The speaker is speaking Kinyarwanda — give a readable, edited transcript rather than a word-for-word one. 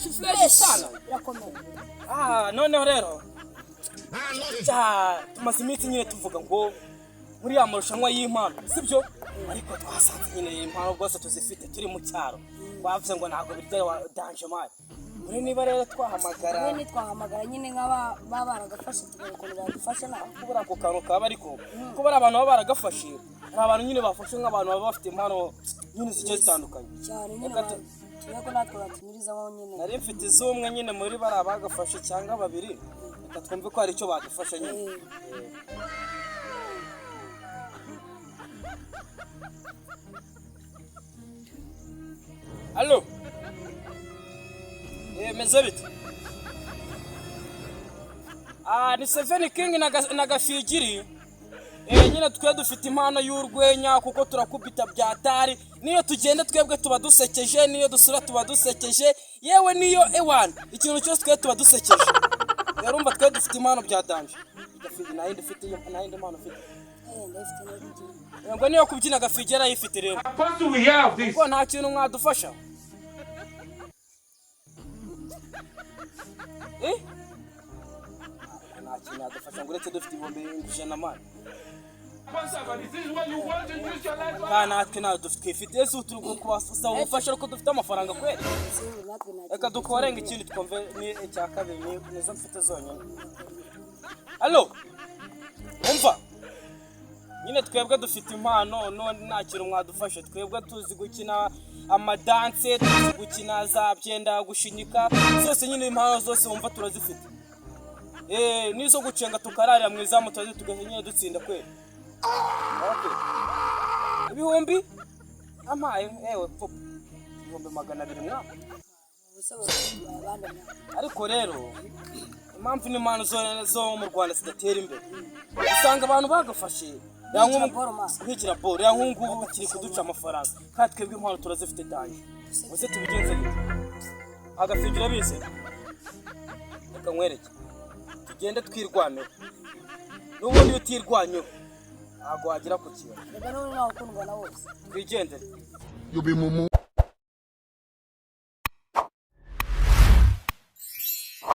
fresh sana Irakomeye. Noneho rero tumaze iminsi nyine tuvuga ngo muri ya marushanwa y'impano sibyo ariko twasanze nyine impano rwose tuzifite turi mu cyaro bavuze ngo ntabwo birya danje mari muri niba rero twahamagara nyine nk'aba baragafashe ukuntu badufasha na kubura ako kantu kaba ariko kubura abantu baba baragafashe hari abantu nyine bafashe nk'abantu baba bafite impano nyine zigiye zitandukanye cyane nyine tuyako natwe batunyurizaho nyine nari mfite izumwe nyine muri bari abagafashe cyangwa babiri reka twumve ko hari icyo badufasha nyine Allo meze bite ni Seven King na Gafigiri nyine twe dufite impano y'urwenya kuko turakubita byatari niyo tugenda twebwe tuba dusekeje niyo dusura tuba dusekeje yewe niyo ewan ikintu cyose twe tuba dusekeje yarumva twe dufite impano byadanje Gafigiri nayo ndifite impano mfite ngo niyo kubyina Gafigiri ayifite rero kuko nta kintu mwadufasha nta kintu yadufasha ngo uretse dufite ibihumbi 100 natwe ntabwo twifite ese turi kubafasha ubufasha ariko dufite amafaranga kweri reka dukorenga ikindi twumve ni icya kabiri nizo mfite zonyine allo umva nyine twebwe dufite impano none nta kintu mwadufashe twebwe tuzi gukina amadanse tuzi gukina za byenda gushinyika zose nyine impano zose wumva turazifite nizo gucenga tukararira mu izamu tuzi tugeze nyine dutsinda kweri okay ibihumbi amaye pop ibihumbi 200 mwa ariko rero impamvu ni impano zo mu Rwanda zidatera imbere usanga abantu bagafashe nk'ikira boro yankungu kiri kuduca amafaranga kandi twebwe impano turazifite danje uze tubigenze bite Agafigira bize reka nkwereke tugende twirwaneho n'ubundi utirwanyeho ntabwo wagira ku kintu reka none nawe ukundwa na wose twigendere